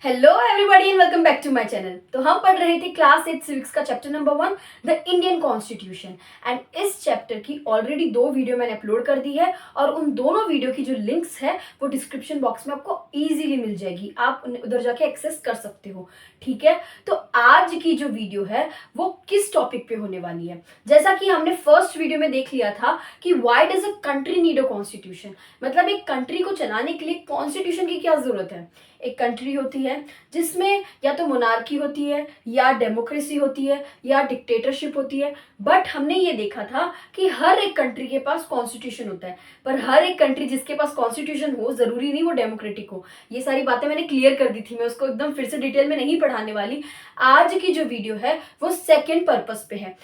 Hello everybody and welcome back to my channel. तो हम पढ़ रहे थे क्लास 8 सिविक्स का chapter number 1 the Indian constitution. And इस चैप्टर की ऑलरेडी 2 वीडियो मैंने अपलोड कर दी है और उन दोनों वीडियो की जो लिंक्स है वो डिस्क्रिप्शन बॉक्स में आपको इजीली मिल जाएगी, आप उधर जाके एक्सेस कर सकते हो। ठीक है, तो आज की जो वीडियो है वो किस टॉपिक पे होने वाली है, जैसा कि हमने फर्स्ट वीडियो में देख लिया था कि why does a country need a constitution, मतलब एक कंट्री को चलाने के लिए कॉन्स्टिट्यूशन की क्या जरूरत है। एक कंट्री होती है जिसमें या तो मोनार्की होती है या डेमोक्रेसी होती है या डिक्टेटरशिप होती है, बट हमने ये देखा था कि हर एक कंट्री के पास कॉन्स्टिट्यूशन होता है, पर हर एक कंट्री जिसके पास कॉन्स्टिट्यूशन हो जरूरी नहीं वो डेमोक्रेटिक हो। ये सारी बातें मैंने क्लियर कर दी थी, मैं उसको एकदम फिर से डिटेल में नहीं पढ़ाने वाली। आज की जो वीडियो है वो सेकेंड पर्पस पे है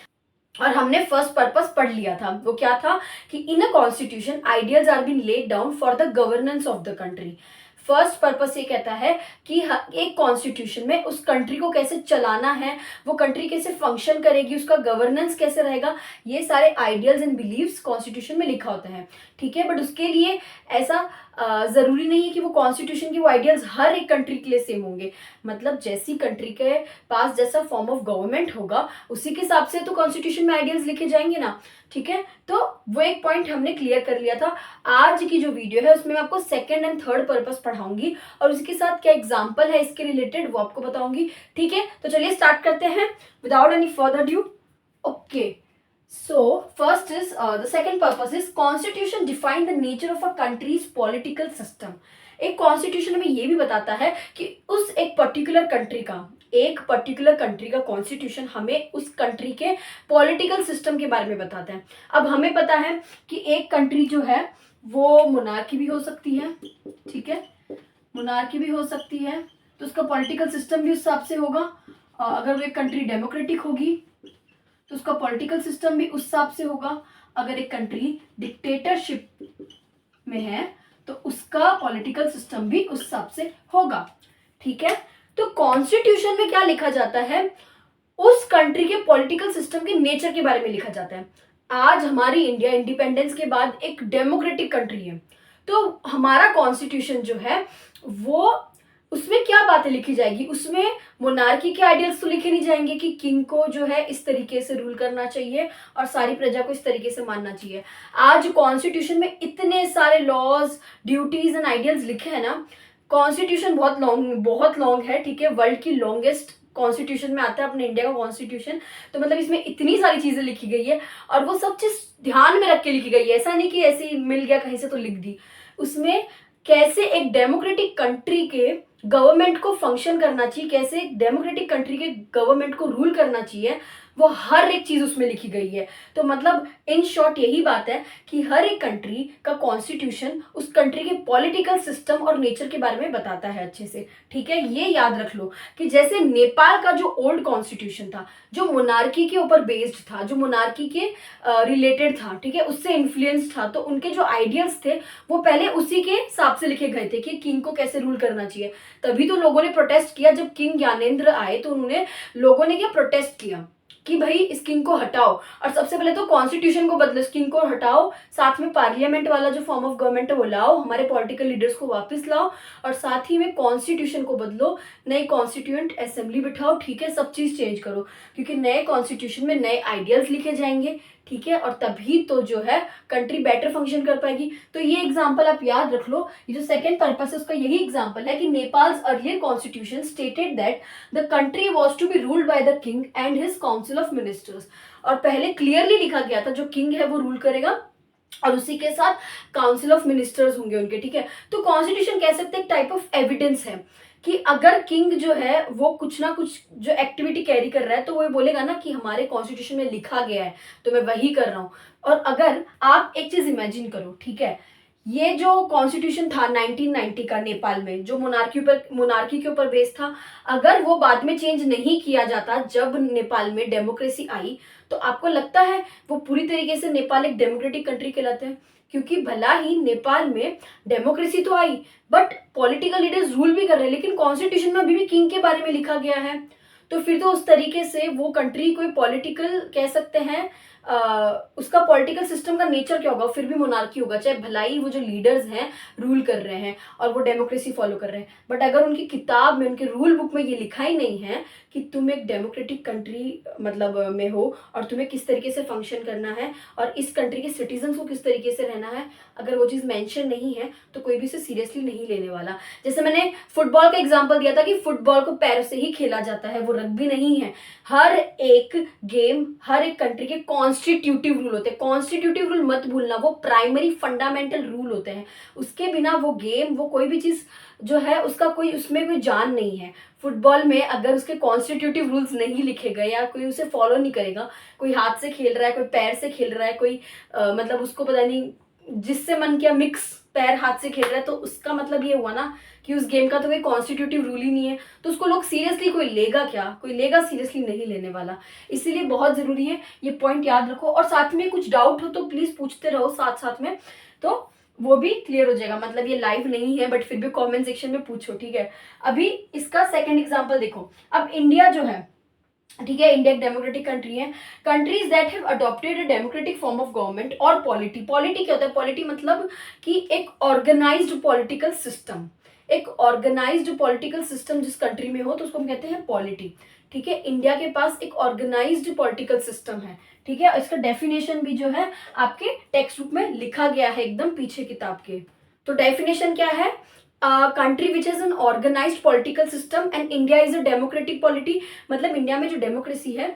और हमने फर्स्ट पर्पस पढ़ लिया था। वो क्या था कि in a constitution ideals are been laid down for the governance of the country. First purpose ये कहता है कि एक कॉन्स्टिट्यूशन में उस कंट्री को कैसे चलाना है, वो कंट्री कैसे फंक्शन करेगी, उसका गवर्नेंस कैसे रहेगा, ये सारे आइडियल्स एंड बिलीव्स कॉन्स्टिट्यूशन में लिखा होता है। ठीक है, बट उसके लिए ऐसा जरूरी नहीं है कि वो कॉन्स्टिट्यूशन की वो आइडियल्स हर एक कंट्री के लिए सेम होंगे। मतलब जैसी कंट्री के पास जैसा फॉर्म ऑफ गवर्नमेंट होगा उसी के हिसाब से तो कॉन्स्टिट्यूशन में आइडियल्स लिखे जाएंगे ना। ठीक है, तो वो एक पॉइंट हमने क्लियर कर लिया था। आज की जो वीडियो है उसमें मैं आपको सेकंड एंड थर्ड पर्पस पढ़ाऊंगी और उसके साथ क्या एग्जांपल है इसके रिलेटेड वो आपको बताऊंगी। ठीक है, तो चलिए स्टार्ट करते हैं without any further due. Okay, so first is the second purpose is constitution define the nature of a country's political system। एक कॉन्स्टिट्यूशन में ये भी बताता है कि उस एक पर्टिकुलर कंट्री का कॉन्स्टिट्यूशन हमें उस कंट्री के पॉलिटिकल सिस्टम के बारे में बताता है। अब हमें पता है कि एक कंट्री जो है वो मोनार्की भी हो सकती है। ठीक है, मोनार्की भी हो सकती है तो उसका पॉलिटिकल सिस्टम भी उस हिसाब से होगा। अगर वो एक कंट्री डेमोक्रेटिक होगी तो उसका पॉलिटिकल सिस्टम भी उस हिसाब से होगा। अगर एक कंट्री डिक्टेटरशिप में है तो उसका पॉलिटिकल सिस्टम भी उस हिसाब से होगा। ठीक है, तो कॉन्स्टिट्यूशन में क्या लिखा जाता है, उस कंट्री के पॉलिटिकल सिस्टम के नेचर के बारे में लिखा जाता है। आज हमारी इंडिया इंडिपेंडेंस के बाद एक डेमोक्रेटिक कंट्री है, तो हमारा कॉन्स्टिट्यूशन जो है वो उसमें क्या बातें लिखी जाएगी, उसमें मोनार्की के आइडियल्स तो लिखे नहीं जाएंगे कि किंग को जो है इस तरीके से रूल करना चाहिए और सारी प्रजा को इस तरीके से मानना चाहिए। आज कॉन्स्टिट्यूशन में इतने सारे लॉज, ड्यूटीज एंड आइडियल्स लिखे हैं ना। कॉन्स्टिट्यूशन बहुत लॉन्ग है। ठीक है, वर्ल्ड की लॉन्गेस्ट कॉन्स्टिट्यूशन में आता है अपने इंडिया का कॉन्स्टिट्यूशन। तो मतलब इसमें इतनी सारी चीजें लिखी गई है और वो सब चीज ध्यान में रख के लिखी गई है, ऐसा नहीं कि ऐसे ही मिल गया कहीं से तो लिख दी। उसमें कैसे एक डेमोक्रेटिक कंट्री के गवर्नमेंट को फंक्शन करना चाहिए, कैसे एक डेमोक्रेटिक कंट्री के गवर्नमेंट को रूल करना चाहिए, वो हर एक चीज उसमें लिखी गई है। तो मतलब इन शॉर्ट यही बात है कि हर एक कंट्री का कॉन्स्टिट्यूशन उस कंट्री के पॉलिटिकल सिस्टम और नेचर के बारे में बताता है अच्छे से। ठीक है, ये याद रख लो कि जैसे नेपाल का जो ओल्ड कॉन्स्टिट्यूशन था, जो मोनार्की के ऊपर बेस्ड था, जो मोनार्की के रिलेटेड था, ठीक है, उससे इन्फ्लुएंस था, तो उनके जो आइडियल्स थे वो पहले उसी के हिसाब से लिखे गए थे कि किंग को कैसे रूल करना चाहिए। तभी तो लोगों ने प्रोटेस्ट किया जब किंग ज्ञानेंद्र आए, तो उन्होंने लोगों ने क्या प्रोटेस्ट किया कि भाई इस किंग को हटाओ, और सबसे पहले तो कॉन्स्टिट्यूशन को बदलो, इस किंग को हटाओ, साथ में पार्लियामेंट वाला जो फॉर्म ऑफ गवर्नमेंट है वो लाओ, हमारे पॉलिटिकल लीडर्स को वापस लाओ और साथ ही में कॉन्स्टिट्यूशन को बदलो, नई कॉन्स्टिट्यूएंट असेंबली बिठाओ। ठीक है, सब चीज चेंज करो क्योंकि नए कॉन्स्टिट्यूशन में नए आइडियल्स लिखे जाएंगे। ठीक है, और तभी तो जो है कंट्री बेटर फंक्शन कर पाएगी। तो ये एग्जांपल आप याद रख लो, ये जो सेकंड पर्पस है उसका यही एग्जांपल है कि Nepal's earlier constitution stated that the country was to be ruled by the king and his council of ministers. और पहले क्लियरली लिखा गया था जो किंग है वो रूल करेगा और उसी के साथ काउंसिल ऑफ मिनिस्टर्स होंगे उनके। ठीक है, तो कॉन्स्टिट्यूशन कह सकते हैं एक टाइप ऑफ एविडेंस है कि अगर किंग जो है वो कुछ ना कुछ जो एक्टिविटी कैरी कर रहा है तो वो बोलेगा ना कि हमारे कॉन्स्टिट्यूशन में लिखा गया है तो मैं वही कर रहा हूं। और अगर आप एक चीज इमेजिन करो, ठीक है, ये जो कॉन्स्टिट्यूशन था 1990 का नेपाल में, जो मोनार्की के ऊपर बेस था, अगर वो बाद में चेंज नहीं किया जाता जब नेपाल में डेमोक्रेसी आई, तो आपको लगता है वो पूरी तरीके से नेपाल एक डेमोक्रेटिक कंट्री कहलाते हैं? क्योंकि भला ही नेपाल में डेमोक्रेसी तो आई बट पॉलिटिकल लीडर्स रूल भी कर रहे हैं, लेकिन कॉन्स्टिट्यूशन में अभी भी किंग के बारे में लिखा गया है। तो फिर तो उस तरीके से वो कंट्री कोई पॉलिटिकल कह सकते हैं उसका पॉलिटिकल सिस्टम का नेचर क्या होगा, फिर भी मोनार्की होगा, चाहे भलाई वो जो लीडर्स हैं रूल कर रहे हैं और वो डेमोक्रेसी फॉलो कर रहे हैं। बट अगर उनकी किताब में, उनके रूल बुक में ये लिखा ही नहीं है कि तुम एक डेमोक्रेटिक कंट्री मतलब में हो और तुम्हें किस तरीके से फंक्शन करना है और इस कंट्री के सिटीजन को किस तरीके से रहना है, अगर वो चीज़ मेंशन नहीं है तो कोई भी उसे सीरियसली नहीं लेने वाला। जैसे मैंने फुटबॉल का एग्जांपल दिया था कि फुटबॉल को पैरों से ही खेला जाता है, वो रग्बी नहीं है। हर एक गेम, हर एक कंट्री के कॉन्स्टिट्यूटिव रूल होते हैं। कॉन्स्टिट्यूटिव रूल मत भूलना, वो प्राइमरी फंडामेंटल रूल होते हैं। उसके बिना वो गेम, वो कोई भी चीज़ जो है उसका कोई, उसमें कोई जान नहीं है। फुटबॉल में अगर उसके कॉन्स्टिट्यूटिव रूल्स नहीं लिखे गए या कोई उसे फॉलो नहीं करेगा, कोई हाथ से खेल रहा है, कोई पैर से खेल रहा है, कोई मतलब उसको पता नहीं जिससे मन किया मिक्स पैर हाथ से खेल रहा है, तो उसका मतलब ये हुआ ना कि उस गेम का तो कोई कॉन्स्टिट्यूटिव रूल ही नहीं है, तो उसको लोग सीरियसली कोई लेगा क्या, कोई लेगा सीरियसली नहीं लेने वाला। इसीलिए बहुत ज़रूरी है ये पॉइंट याद रखो। और साथ में कुछ डाउट हो तो प्लीज़ पूछते रहो साथ साथ में, तो वो भी क्लियर हो जाएगा। मतलब ये लाइव नहीं है बट फिर भी कमेंट सेक्शन में पूछो, ठीक है। अभी इसका सेकंड एग्जांपल देखो। अब इंडिया जो है, ठीक है, इंडिया एक डेमोक्रेटिक कंट्री है। Countries that have adopted a democratic form of government और पॉलिटी। पॉलिटी क्या होता है? पॉलिटी मतलब कि एक ऑर्गेनाइज्ड पॉलिटिकल सिस्टम। एक ऑर्गेनाइज्ड पॉलिटिकल सिस्टम जिस कंट्री में हो तो उसको हम कहते हैं पॉलिटी, ठीक है। इंडिया के पास एक ऑर्गेनाइज्ड पॉलिटिकल सिस्टम है, ठीक है। इसका डेफिनेशन भी जो है आपके टेक्स्ट बुक में लिखा गया है एकदम पीछे किताब के। तो डेफिनेशन क्या है? Country which is an organised political system and India is a democratic polity. मतलब इंडिया में जो डेमोक्रेसी है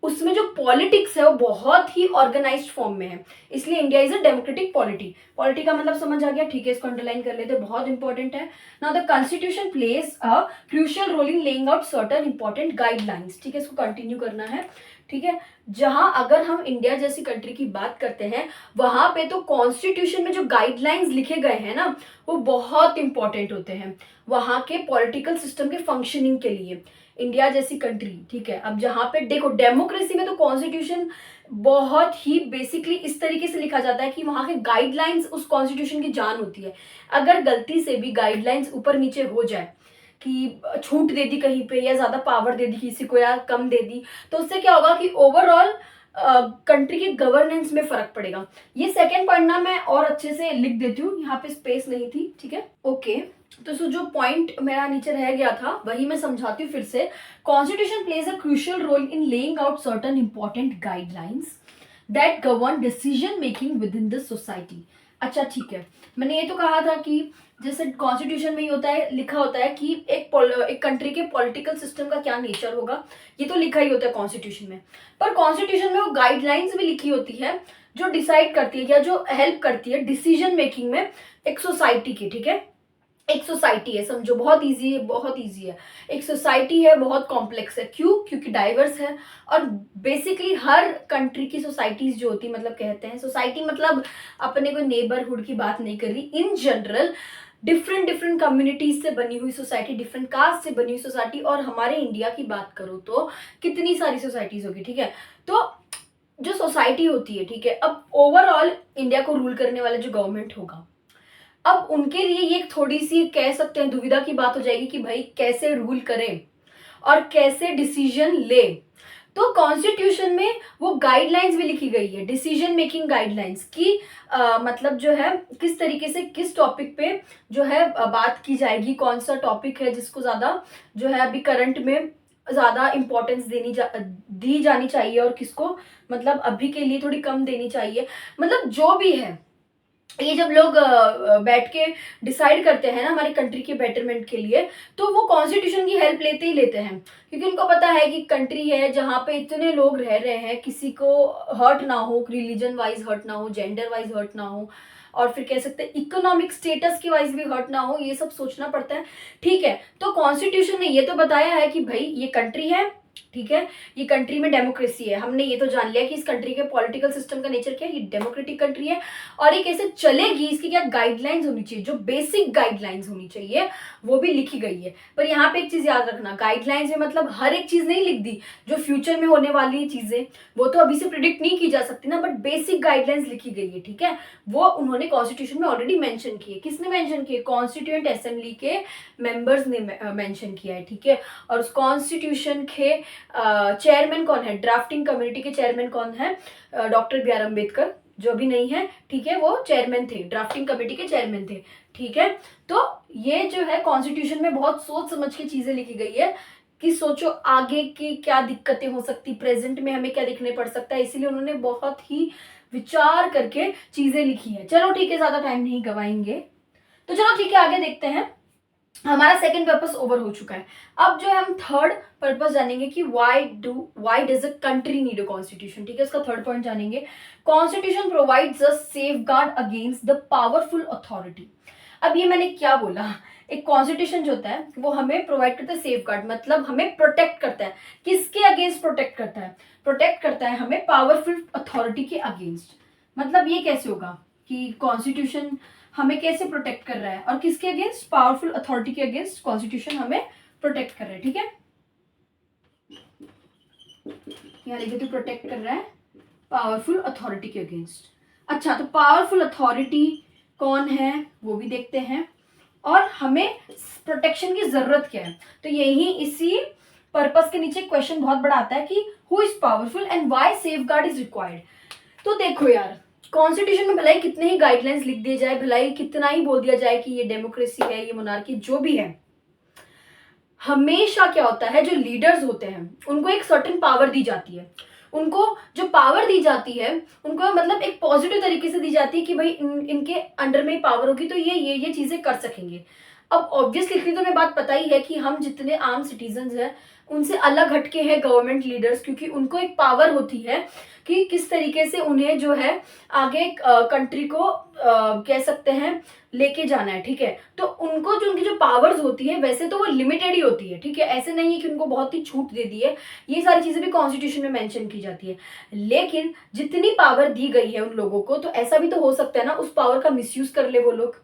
उसमें जो पॉलिटिक्स है वो बहुत ही ऑर्गेनाइज्ड फॉर्म में है, इसलिए India is a democratic polity. Polity का मतलब समझ आ गया, ठीक है, इसको अंडरलाइन कर लेते, बहुत इंपॉर्टेंट है। Now the constitution plays a crucial role in laying out certain important guidelines, ठीक है, इसको कंटिन्यू करना है, ठीक है। जहां अगर हम इंडिया जैसी कंट्री की बात करते हैं वहां पे तो कॉन्स्टिट्यूशन में जो गाइडलाइंस लिखे गए हैं ना वो बहुत इंपॉर्टेंट होते हैं वहां के पॉलिटिकल सिस्टम के फंक्शनिंग के लिए। इंडिया जैसी कंट्री, ठीक है, अब जहां पे देखो डेमोक्रेसी में तो कॉन्स्टिट्यूशन बहुत ही बेसिकली इस तरीके से लिखा जाता है कि वहां के गाइडलाइंस उस कॉन्स्टिट्यूशन की जान होती है। अगर गलती से भी गाइडलाइंस ऊपर नीचे हो जाए कि छूट दे दी कहीं पे या ज्यादा पावर दे दी किसी को या कम दे दी, तो उससे क्या होगा कि ओवरऑल कंट्री के गवर्नेंस में फर्क पड़ेगा। ये सेकेंड पॉइंट ना मैं और अच्छे से लिख देती हूँ, यहाँ पे स्पेस नहीं थी, ठीक है, ओके। तो जो पॉइंट मेरा नीचे रह गया था वही मैं समझाती हूँ फिर से। Constitution plays a crucial role in laying out certain important guidelines that govern decision making within the society. अच्छा ठीक है, मैंने ये तो कहा था कि जैसे कॉन्स्टिट्यूशन में ही होता है, लिखा होता है कि एक कंट्री के पॉलिटिकल सिस्टम का क्या नेचर होगा, ये तो लिखा ही होता है कॉन्स्टिट्यूशन में। पर कॉन्स्टिट्यूशन में वो गाइडलाइंस भी लिखी होती है जो डिसाइड करती है या जो हेल्प करती है डिसीजन मेकिंग में एक सोसाइटी की, ठीक है। एक सोसाइटी है, समझो, बहुत इजी है, बहुत इजी है। एक सोसाइटी है, बहुत कॉम्प्लेक्स है, क्यों? क्योंकि डाइवर्स है। और बेसिकली हर कंट्री की सोसाइटीज जो होती, मतलब कहते हैं सोसाइटी मतलब अपने को नेबरहुड की बात नहीं कर रही, in general different different communities से बनी हुई सोसाइटी, डिफरेंट कास्ट से बनी हुई सोसाइटी। और हमारे इंडिया की बात करो तो कितनी सारी सोसाइटीज होगी, ठीक है। तो जो सोसाइटी होती है, ठीक है, अब ओवरऑल इंडिया को रूल करने वाला जो गवर्नमेंट होगा, अब उनके लिए ये थोड़ी सी कह सकते हैं दुविधा की बात हो जाएगी कि भाई कैसे रूल करें और कैसे डिसीजन ले। तो कॉन्स्टिट्यूशन में वो गाइडलाइंस भी लिखी गई है, डिसीजन मेकिंग गाइडलाइंस की मतलब जो है किस तरीके से किस टॉपिक पे जो है बात की जाएगी, कौन सा टॉपिक है जिसको ज्यादा जो है अभी करंट में ज्यादा इंपॉर्टेंस दी जानी चाहिए और किसको मतलब अभी के लिए थोड़ी कम देनी चाहिए। मतलब जो भी है ये जब लोग बैठ के डिसाइड करते हैं ना हमारी कंट्री के बेटरमेंट के लिए, तो वो कॉन्स्टिट्यूशन की हेल्प लेते ही लेते हैं, क्योंकि उनको पता है कि कंट्री है जहाँ पे इतने लोग रह रहे हैं, किसी को हर्ट ना हो, रिलीजन वाइज हर्ट ना हो, जेंडर वाइज हर्ट ना हो, और फिर कह सकते हैं इकोनॉमिक स्टेटस के वाइज भी हर्ट ना हो, ये सब सोचना पड़ता है, ठीक है। तो कॉन्स्टिट्यूशन ने ये तो बताया है कि भाई ये कंट्री है, ठीक है, ये कंट्री में डेमोक्रेसी है, हमने ये तो जान लिया कि इस कंट्री के पॉलिटिकल सिस्टम का नेचर क्या है, ये डेमोक्रेटिक कंट्री है, और ये कैसे चलेगी इसकी क्या गाइडलाइंस होनी चाहिए, जो बेसिक गाइडलाइंस होनी चाहिए वो भी लिखी गई है। पर यहाँ पे एक चीज याद रखना, गाइडलाइंस में मतलब हर एक चीज नहीं लिख दी, जो फ्यूचर में होने वाली चीजें वो तो अभी से प्रिडिक्ट नहीं की जा सकती ना, बट बेसिक गाइडलाइंस लिखी गई है, ठीक है। वो उन्होंने कॉन्स्टिट्यूशन में ऑलरेडी मेंशन की है। किसने मेंशन की है? कॉन्स्टिट्यूएंट असेंबली के मेंबर्स ने मेंशन किया है, ठीक है। और उस कॉन्स्टिट्यूशन के चेयरमैन कौन है, ड्राफ्टिंग कमेटी के चेयरमैन कौन है, डॉक्टर बी आर अम्बेडकर, जो भी नहीं है, ठीक है, वो चेयरमैन थे, ड्राफ्टिंग कमेटी के चेयरमैन थे, ठीक है। तो ये जो है कॉन्स्टिट्यूशन में बहुत सोच समझ के चीजें लिखी गई है कि सोचो आगे की क्या दिक्कतें हो सकती, प्रेजेंट में हमें क्या देखने पड़ सकता है, इसीलिए उन्होंने बहुत ही विचार करके चीजें लिखी है। चलो ठीक है, ज्यादा टाइम नहीं गवाएंगे, तो चलो ठीक है, आगे देखते हैं। हमारा सेकंड पर्पस ओवर हो चुका है। अब जो है हम थर्ड पर्पस जानेंगे कि why does a country need a constitution, ठीक है, इसका थर्ड पॉइंट जानेंगे। Constitution provides a safeguard against the powerful authority. अब ये मैंने क्या बोला, एक कॉन्स्टिट्यूशन जो होता है वो हमें प्रोवाइड करता है सेफगार्ड, मतलब हमें प्रोटेक्ट करता है। किसके अगेंस्ट प्रोटेक्ट करता है? प्रोटेक्ट करता है हमें पावरफुल अथॉरिटी के अगेंस्ट। मतलब ये कैसे होगा कि कॉन्स्टिट्यूशन हमें कैसे प्रोटेक्ट कर रहा है, और किसके अगेंस्ट? पावरफुल अथॉरिटी के अगेंस्ट कॉन्स्टिट्यूशन हमें प्रोटेक्ट कर रहा है, ठीक है। यहाँ लिखे तो प्रोटेक्ट कर रहा है पावरफुल अथॉरिटी के अगेंस्ट। अच्छा, तो पावरफुल अथॉरिटी कौन है वो भी देखते हैं, और हमें प्रोटेक्शन की जरूरत क्या है। तो यही इसी पर्पस के नीचे क्वेश्चन बहुत बड़ा आता है कि who is powerful and why safeguard is required. तो देखो यार, कॉन्स्टिट्यूशन में भलाई कितने ही गाइडलाइंस लिख दिए जाए, भलाई कितना ही बोल दिया जाए कि ये डेमोक्रेसी है, ये मोनार्की, जो भी है, हमेशा क्या होता है, जो लीडर्स होते हैं उनको एक सर्टेन पावर दी जाती है। उनको जो पावर दी जाती है उनको मतलब एक पॉजिटिव तरीके से दी जाती है कि भाई इनके अंडर में पावर होगी तो ये चीजें कर सकेंगे। अब ऑब्वियसली तो मैं बात पता ही है कि हम जितने आम सिटीजन्स हैं उनसे अलग हटके हैं गवर्नमेंट लीडर्स, क्योंकि उनको एक पावर होती है कि किस तरीके से उन्हें जो है आगे कंट्री को कह सकते हैं लेके जाना है, ठीक है। तो उनको जो उनकी जो पावर्स होती है वैसे तो वो लिमिटेड ही होती है, ठीक है, ऐसे नहीं है कि उनको बहुत ही छूट दे दी है, ये सारी चीजें भी कॉन्स्टिट्यूशन में मेंशन की जाती है। लेकिन जितनी पावर दी गई है उन लोगों को, तो ऐसा भी तो हो सकता है ना उस पावर का मिसयूज कर ले वो लोग।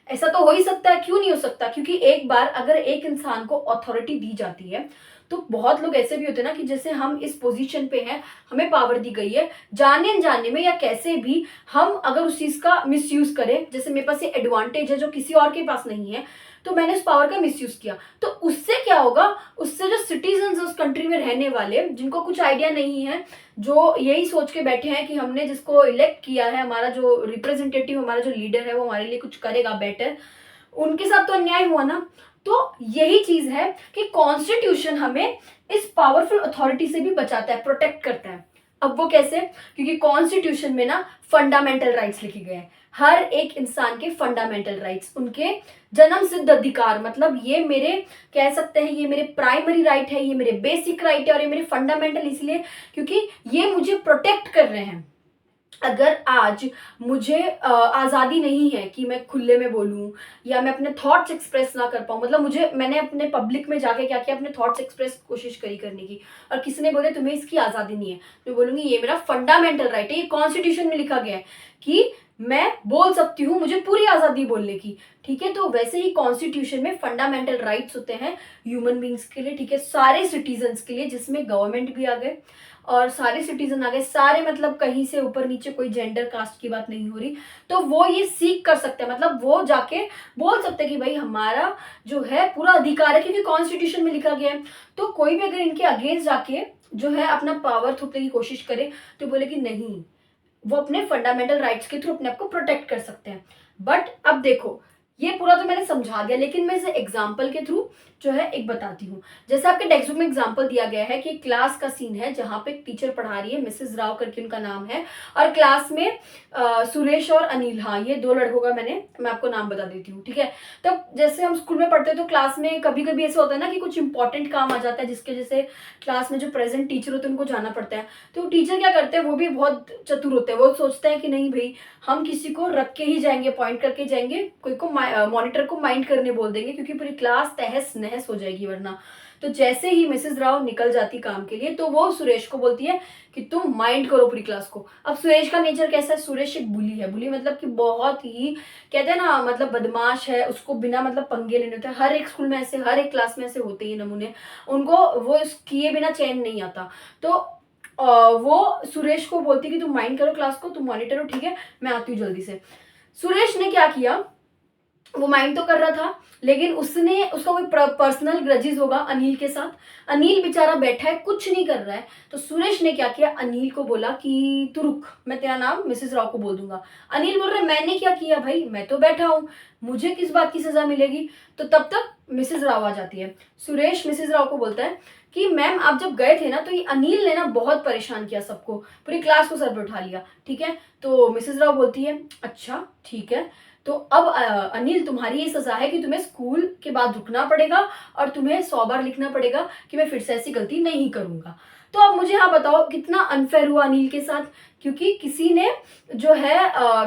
ऐसा तो हो ही सकता है, क्यों नहीं हो सकता? क्योंकि एक बार अगर एक इंसान को अथॉरिटी दी जाती है तो बहुत लोग ऐसे भी होते हैं ना कि जैसे हम इस पोजीशन पे हैं, हमें पावर दी गई है, जाने अनजाने में या कैसे भी हम अगर उस चीज का मिसयूज करें, जैसे मेरे पास ये एडवांटेज है जो किसी और के पास नहीं है, तो मैंने उस पावर का मिसयूज किया, तो उससे क्या होगा? उससे जो सिटीजन्स उस कंट्री में रहने वाले, जिनको कुछ आइडिया नहीं है, जो यही सोच के बैठे हैं कि हमने जिसको इलेक्ट किया है, हमारा जो रिप्रेजेंटेटिव, हमारा जो लीडर है वो हमारे लिए कुछ करेगा बेटर, उनके साथ तो अन्याय हुआ ना। तो यही चीज है कि कॉन्स्टिट्यूशन हमें इस पावरफुल अथॉरिटी से भी बचाता है, प्रोटेक्ट करता है। अब वो कैसे? क्योंकि कॉन्स्टिट्यूशन में ना फंडामेंटल राइट्स लिखे गए हैं, हर एक इंसान के फंडामेंटल राइट्स, उनके जन्म सिद्ध अधिकार, मतलब ये मेरे कह सकते हैं ये मेरे प्राइमरी राइट है, ये मेरे बेसिक राइट है, और ये मेरे फंडामेंटल इसलिए क्योंकि ये मुझे प्रोटेक्ट कर रहे हैं। अगर आज मुझे आज़ादी नहीं है कि मैं खुले में बोलूं या मैं अपने थॉट्स एक्सप्रेस ना कर पाऊं, मतलब मैंने अपने पब्लिक में जाके क्या किया, अपने थॉट्स एक्सप्रेस कोशिश करी करने की, और किसी ने बोले तुम्हें इसकी आज़ादी नहीं है, तो बोलूंगी ये मेरा फंडामेंटल राइट है, ये कॉन्स्टिट्यूशन में लिखा गया है कि मैं बोल सकती हूँ, मुझे पूरी आज़ादी बोलने की, ठीक है। तो वैसे ही कॉन्स्टिट्यूशन में फंडामेंटल राइट्स होते हैं ह्यूमन बींग्स के लिए, ठीक है, सारे सिटीजन्स के लिए, जिसमें गवर्नमेंट भी आ गए और सारे सिटीजन आ गए, सारे, मतलब कहीं से ऊपर नीचे कोई जेंडर कास्ट की बात नहीं हो रही। तो वो ये सीख कर सकते हैं, मतलब वो जाके बोल सकते हैं कि भाई हमारा जो है पूरा अधिकार है, क्योंकि कॉन्स्टिट्यूशन में लिखा गया है। तो कोई भी अगर इनके अगेंस्ट जाके जो है अपना पावर थोपने की कोशिश करे तो बोले कि नहीं, वो अपने फंडामेंटल राइट्स के थ्रू अपने आप को प्रोटेक्ट कर सकते हैं। बट अब देखो, ये पूरा तो मैंने समझा दिया, लेकिन मैं इसे एग्जाम्पल के थ्रू जो है एक बताती हूँ। जैसे आपके टेक्स्ट बुक में एग्जाम्पल दिया गया है कि क्लास का सीन है जहाँ पे एक टीचर पढ़ा रही है, मिसेस राव करके उनका नाम है, और क्लास में सुरेश और अनिल, हाँ ये दो लड़कों का मैं आपको नाम बता देती हूँ, ठीक है। तब जैसे हम स्कूल में पढ़ते हैं तो क्लास में कभी कभी ऐसा होता है ना कि कुछ इंपॉर्टेंट काम आ जाता है जिसके जैसे क्लास में जो प्रेजेंट टीचर होते हैं उनको जाना पड़ता है। तो टीचर क्या करते हैं, वो भी बहुत चतुर होते हैं, वो सोचते हैं कि नहीं भाई हम किसी को रख के ही जाएंगे, पॉइंट करके जाएंगे, कोई को मॉनिटर को माइंड करने बोल देंगे, क्योंकि पूरी क्लास तहस नहस हो जाएगी वरना। तो जैसे ही मिसेस राव निकल जाती काम के लिए तो वो सुरेश को बोलती है कि तुम माइंड करो पूरी क्लास को। अब सुरेश का नेचर कैसा है? सुरेश एक बुली है, बुली मतलब कि बहुत ही कहते हैं ना, मतलब बदमाश है, उसको बिना मतलब पंगे लेने होते हैं। हर एक स्कूल में ऐसे, हर एक क्लास में ऐसे होते ही नमूने, उनको वो किए बिना चैन नहीं आता। तो वो सुरेश को बोलती कि तुम माइंड करो क्लास को, तुम मॉनिटर हो, ठीक है, मैं आती हूँ जल्दी से। सुरेश ने क्या किया, वो माइंड तो कर रहा था, लेकिन उसका कोई पर्सनल ग्रजेस होगा अनिल के साथ। अनिल बेचारा बैठा है, कुछ नहीं कर रहा है। तो सुरेश ने क्या किया, अनिल को बोला कि तू रुक, मैं तेरा नाम मिसेस राव को बोल दूंगा। अनिल बोल रहा है मैंने क्या किया भाई, मैं तो बैठा हूँ, मुझे किस बात की सजा मिलेगी। तो तब तक मिसेस राव आ जाती है। सुरेश मिसेस राव को बोलता है कि मैम आप जब गए थे ना, तो ये अनिल ने ना बहुत परेशान किया सबको, पूरी क्लास को सर पे उठा लिया, ठीक है। तो मिसेस राव बोलती है अच्छा ठीक है, तो अब अनिल तुम्हारी ये सजा है कि तुम्हें स्कूल के बाद रुकना पड़ेगा और तुम्हें 100 बार लिखना पड़ेगा कि मैं फिर से ऐसी गलती नहीं करूंगा। तो अब मुझे यहाँ बताओ कितना अनफेयर हुआ अनिल के साथ, क्योंकि किसी ने जो है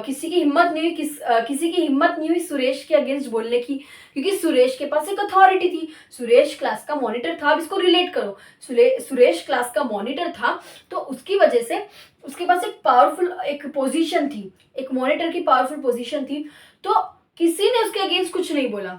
किसी की हिम्मत नहीं हुई, किसी की हिम्मत नहीं हुई सुरेश के अगेंस्ट बोलने की, क्योंकि सुरेश के पास एक अथॉरिटी थी। सुरेश क्लास का मॉनिटर था। अब इसको रिलेट करो, सुरेश क्लास का मॉनिटर था, तो उसकी वजह से उसके पास एक पावरफुल एक पोजीशन थी, एक मॉनिटर की पावरफुल पोजीशन थी। तो किसी ने उसके अगेंस्ट कुछ नहीं बोला,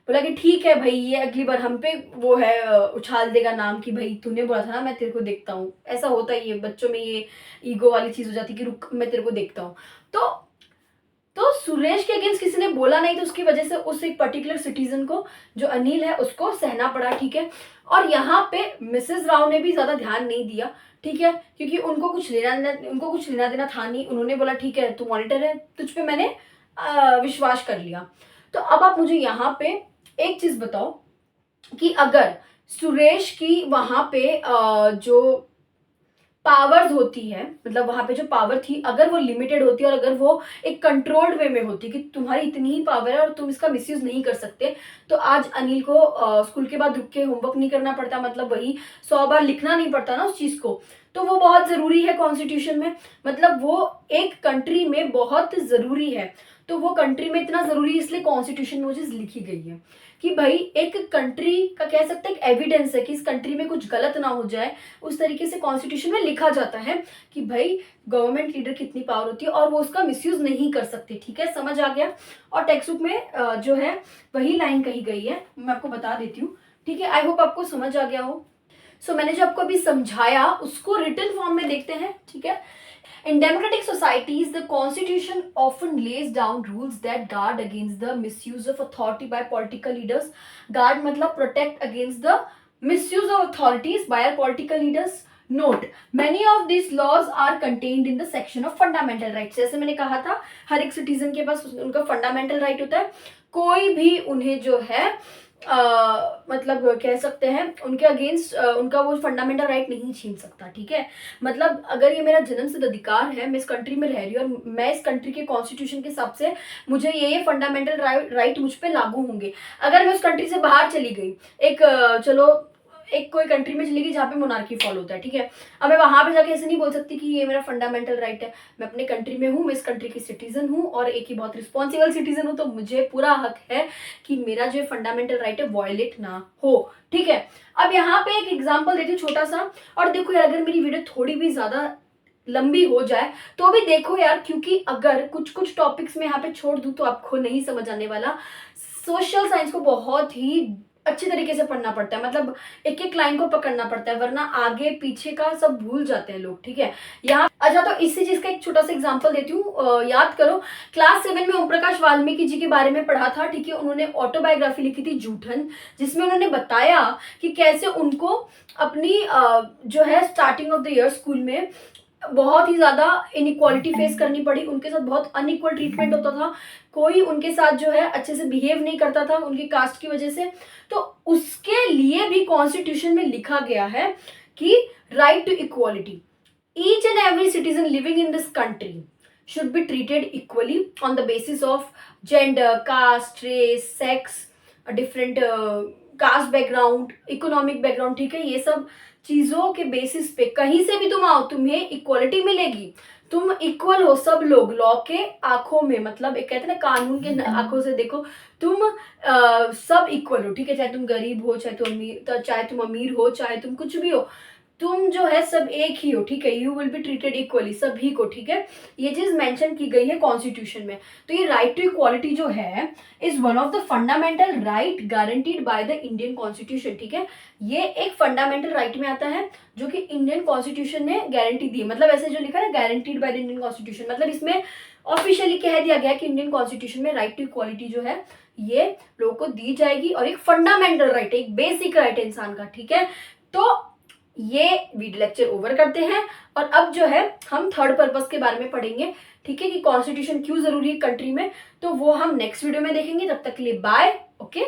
बोला कि ठीक है भाई, ये अगली बार हम पे वो है उछाल देगा नाम कि भाई तूने बोला था ना मैं तेरे को देखता हूँ। ऐसा होता ही है बच्चों में, ये ईगो वाली चीज हो जाती है कि रुक मैं तेरे को देखता हूँ। तो सुरेश के अगेंस्ट किसी ने बोला नहीं, तो उसकी वजह से उस एक पर्टिकुलर सिटीजन को जो अनिल है उसको सहना पड़ा, ठीक है। और यहाँ पे मिसेस राव ने भी ज्यादा ध्यान नहीं दिया, ठीक है, क्योंकि उनको कुछ लेना देना था नहीं। उन्होंने बोला ठीक है तू मॉनिटर है, तुझ पे मैंने विश्वास कर लिया। तो अब आप मुझे यहाँ पे एक चीज बताओ कि अगर सुरेश की वहां पे जो पावर्स होती है, मतलब वहां पे जो पावर थी, अगर वो लिमिटेड होती और अगर वो एक कंट्रोल्ड वे में होती कि तुम्हारी इतनी ही पावर है और तुम इसका मिसयूज नहीं कर सकते, तो आज अनिल को स्कूल के बाद रुक के होमवर्क नहीं करना पड़ता, मतलब वही 100 बार लिखना नहीं पड़ता ना उस चीज को। तो वो बहुत जरूरी है कॉन्स्टिट्यूशन में, मतलब वो एक कंट्री में बहुत जरूरी है। तो वो कंट्री में इतना जरूरी है, इसलिए कॉन्स्टिट्यूशन में वो चीज लिखी गई है कि भाई एक कंट्री का कह सकते हैं एक एविडेंस है कि इस कंट्री में कुछ गलत ना हो जाए, उस तरीके से कॉन्स्टिट्यूशन में लिखा जाता है कि भाई गवर्नमेंट लीडर कितनी पावर होती है और वो उसका मिसयूज नहीं कर सकते, ठीक है, समझ आ गया। और टेक्स्ट बुक में जो है वही लाइन कही गई है, मैं आपको बता देती हूँ, ठीक है। आई होप आपको समझ आ गया हो। सो मैंने जो आपको अभी समझाया उसको रिटन फॉर्म में देखते हैं, ठीक है। In democratic societies, the constitution often lays down rules that guard against the misuse of authority by political leaders. Guard मतलब protect against the misuse of authorities by our political leaders. Note, many of these laws are contained in the section of fundamental rights. जैसे मैंने कहा था, हर एक citizen के पास उनका fundamental right होता है, कोई भी उन्हें जो है मतलब कह सकते हैं उनके अगेंस्ट उनका वो फंडामेंटल राइट नहीं छीन सकता, ठीक है। मतलब अगर ये मेरा जन्मसिद्ध अधिकार है, मैं इस कंट्री में रह रही हूँ और मैं इस कंट्री के कॉन्स्टिट्यूशन के हिसाब से मुझे ये फंडामेंटल राइट मुझ पे लागू होंगे। अगर मैं उस कंट्री से बाहर चली गई, एक चलो एक कोई कंट्री में चली गई जहाँ पे मोनार्की फॉलो होता है, ठीक है, अब मैं वहां पे जाके ऐसे नहीं बोल सकती कि ये मेरा फंडामेंटल राइट है। मैं अपने कंट्री में हूँ, मैं इस कंट्री की सिटीजन हूँ और एक ही बहुत रिस्पॉन्सिबल सिटीजन हूँ, तो मुझे पूरा हक है कि मेरा जो फंडामेंटल राइट है वॉयलेट ना हो, ठीक है। अब यहाँ पे एक एग्जाम्पल देती हूँ छोटा सा, और देखो यार अगर मेरी वीडियो थोड़ी भी ज्यादा लंबी हो जाए तो भी देखो यार, क्योंकि अगर कुछ कुछ टॉपिक्स में यहाँ पे छोड़ दूं तो आपको नहीं समझ आने वाला। सोशल साइंस को बहुत ही अच्छे तरीके से पढ़ना पड़ता है, मतलब एक एक लाइन को पकड़ना पड़ता है, वरना आगे पीछे का सब भूल जाते हैं लोग, ठीक है। यहाँ अच्छा, तो इसी चीज का एक छोटा सा एग्जांपल देती हूँ, याद करो क्लास 7 में ओम प्रकाश वाल्मीकि जी के बारे में पढ़ा था, ठीक है। उन्होंने ऑटोबायोग्राफी लिखी थी जूठन, जिसमें उन्होंने बताया कि कैसे उनको अपनी जो है starting of the year school में बहुत ही ज्यादा इनइक्वालिटी फेस करनी पड़ी, उनके साथ बहुत अनइक्वल ट्रीटमेंट होता था, कोई उनके साथ जो है अच्छे से बिहेव नहीं करता था उनकी कास्ट की वजह से। तो उसके लिए भी कॉन्स्टिट्यूशन में लिखा गया है कि right to equality, each and every citizen living in this country should be treated equally on the basis of gender, caste, race, sex, a different caste background, economic background, ठीक है। ये सब चीजों के बेसिस पे कहीं से भी तुम आओ तुम्हें इक्वालिटी मिलेगी, तुम इक्वल हो सब लोग लॉ के आंखों में, मतलब एक कहते हैं ना कानून के आंखों से देखो, तुम सब इक्वल हो, ठीक है। चाहे तुम गरीब हो, चाहे तुम अमीर हो, चाहे तुम कुछ भी हो, तुम जो है सब एक ही हो, ठीक है। You will be treated equally, सभी को, ठीक है। ये चीज मेंशन की गई है कॉन्स्टिट्यूशन में। तो ये राइट टू इक्वालिटी जो है is one of the fundamental right guaranteed by the Indian constitution, ठीक है। ये एक फंडामेंटल राइट में आता है जो कि इंडियन कॉन्स्टिट्यूशन ने गारंटी दी है, मतलब ऐसे जो लिखा है guaranteed by the Indian constitution, मतलब इसमें ऑफिशियली कह दिया गया कि इंडियन कॉन्स्टिट्यूशन में राइट टू इक्वालिटी जो है ये लोगों को दी जाएगी और एक फंडामेंटल राइट है, एक बेसिक राइट है इंसान का, ठीक है। तो ये वीडियो लेक्चर ओवर करते हैं और अब जो है हम थर्ड पर्पस के बारे में पढ़ेंगे, ठीक है, कि कॉन्स्टिट्यूशन क्यों जरूरी है कंट्री में। तो वो हम नेक्स्ट वीडियो में देखेंगे। तब तक के लिए बाय। ओके।